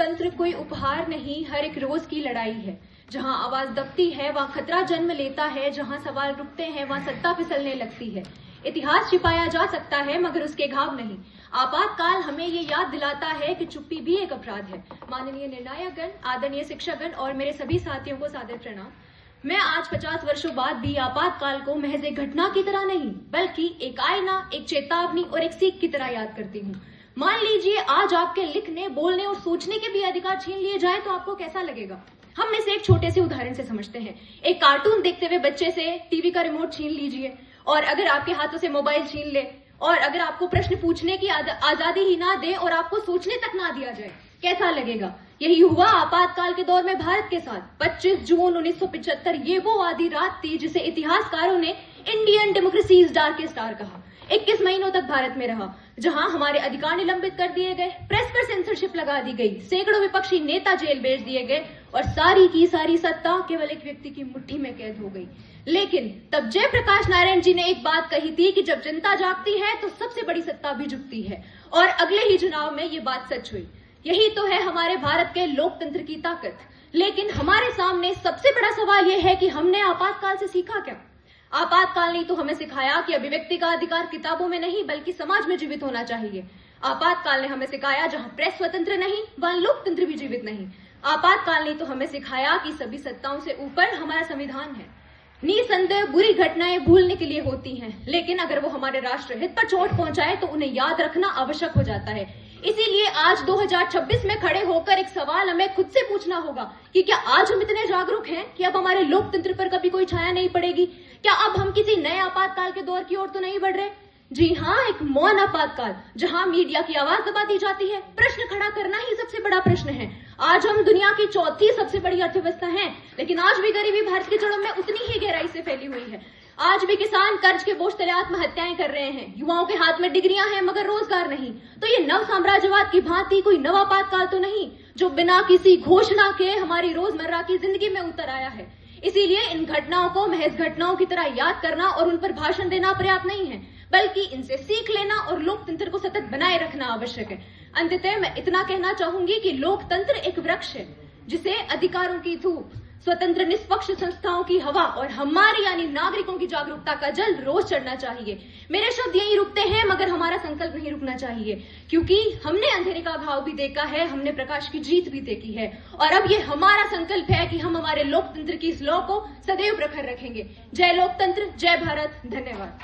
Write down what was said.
लोकतंत्र कोई उपहार नहीं, हर एक रोज की लड़ाई है। जहां आवाज दबती है वहां खतरा जन्म लेता है, जहां सवाल रुकते हैं वहां सत्ता फिसलने लगती है। इतिहास छिपाया जा सकता है मगर उसके घाव नहीं। आपातकाल हमें ये याद दिलाता है कि चुप्पी भी एक अपराध है। माननीय निर्णायकगण, आदरणीय शिक्षकगण और मेरे सभी साथियों को सादर प्रणाम। मैं आज 50 वर्षों बाद भी आपातकाल को महज एक घटना की तरह नहीं बल्कि एक आईना, एक चेतावनी और एक सीख की तरह याद करती हूँ। मान लीजिए आज आपके लिखने, बोलने और सोचने के भी अधिकार छीन लिए जाए तो आपको कैसा लगेगा? हम इसे एक छोटे से उदाहरण से समझते हैं। एक कार्टून देखते हुए बच्चे से टीवी का रिमोट छीन लीजिए, और अगर आपके हाथों से मोबाइल छीन ले, और अगर आपको प्रश्न पूछने की आजादी ही ना दे और आपको सोचने तक ना दिया जाए, कैसा लगेगा? यही हुआ आपातकाल के दौर में भारत के साथ। 25 जून 1975 ये वो आधी रात थी जिसे इतिहासकारों ने इंडियन डेमोक्रेसीज डार्केस्ट आवर कहा। 21 महीनों तक भारत में रहा, जहां हमारे अधिकार निलंबित कर दिए गए, प्रेस पर सेंसरशिप लगा दी गई, सैकड़ों विपक्षी नेता जेल भेज दिए गए और सारी की सारी सत्ता केवल एक व्यक्ति की मुट्ठी में कैद हो गई। लेकिन तब जयप्रकाश नारायण जी ने एक बात कही थी कि जब जनता जागती है तो सबसे बड़ी सत्ता भी झुकती है, और अगले ही चुनाव में ये बात सच हुई। यही तो है हमारे भारत के लोकतंत्र की ताकत। लेकिन हमारे सामने सबसे बड़ा सवाल यह है कि हमने आपातकाल से सीखा क्या? आपातकाल ने तो हमें सिखाया कि अभिव्यक्ति का अधिकार किताबों में नहीं बल्कि समाज में जीवित होना चाहिए। आपातकाल ने हमें सिखाया जहां प्रेस स्वतंत्र नहीं वहां लोकतंत्र भी जीवित नहीं। आपातकाल ने तो हमें सिखाया कि सभी सत्ताओं से ऊपर हमारा संविधान है। निसंदेह बुरी घटनाएं भूलने के लिए होती हैं, लेकिन अगर वो हमारे राष्ट्र हित पर चोट पहुंचाए तो उन्हें याद रखना आवश्यक हो जाता है। इसीलिए आज 2026 में खड़े होकर एक सवाल हमें खुद से पूछना होगा कि क्या आज हम इतने जागरूक हैं कि अब हमारे लोकतंत्र पर कभी कोई छाया नहीं पड़ेगी? क्या अब हम किसी नए आपातकाल के दौर की ओर तो नहीं बढ़ रहे? जी हाँ, एक मौन आपातकाल जहां मीडिया की आवाज दबा दी जाती है। प्रश्न खड़ा करना ही सबसे बड़ा प्रश्न है। आज हम दुनिया की चौथी सबसे बड़ी अर्थव्यवस्था हैं, लेकिन आज भी गरीबी भारत की जड़ों में उतनी ही गहराई से फैली हुई है। आज भी किसान कर्ज के बोझ तले आत्महत्याएं कर रहे हैं। युवाओं के हाथ में डिग्रियां हैं मगर रोजगार नहीं। तो ये नव साम्राज्यवाद की भांति कोई नव आपातकाल तो नहीं जो बिना किसी घोषणा के हमारी रोजमर्रा की जिंदगी में उतर आया है। इसीलिए इन घटनाओं को महज घटनाओं की तरह याद करना और उन पर भाषण देना पर्याप्त नहीं है, बल्कि इनसे सीख लेना और लोकतंत्र को सतत बनाए रखना आवश्यक है। अंततः मैं इतना कहना चाहूंगी कि लोकतंत्र एक वृक्ष है जिसे अधिकारों की धूप, स्वतंत्र निष्पक्ष संस्थाओं की हवा और हमारे यानी नागरिकों की जागरूकता का जल रोज चढ़ना चाहिए। मेरे शब्द यही रुकते हैं मगर हमारा संकल्प नहीं रुकना चाहिए, क्योंकि हमने अंधेरे का भाव भी देखा है, हमने प्रकाश की जीत भी देखी है, और अब ये हमारा संकल्प है कि हम हमारे लोकतंत्र की इस लौ को सदैव प्रखर रखेंगे। जय लोकतंत्र, जय भारत, धन्यवाद।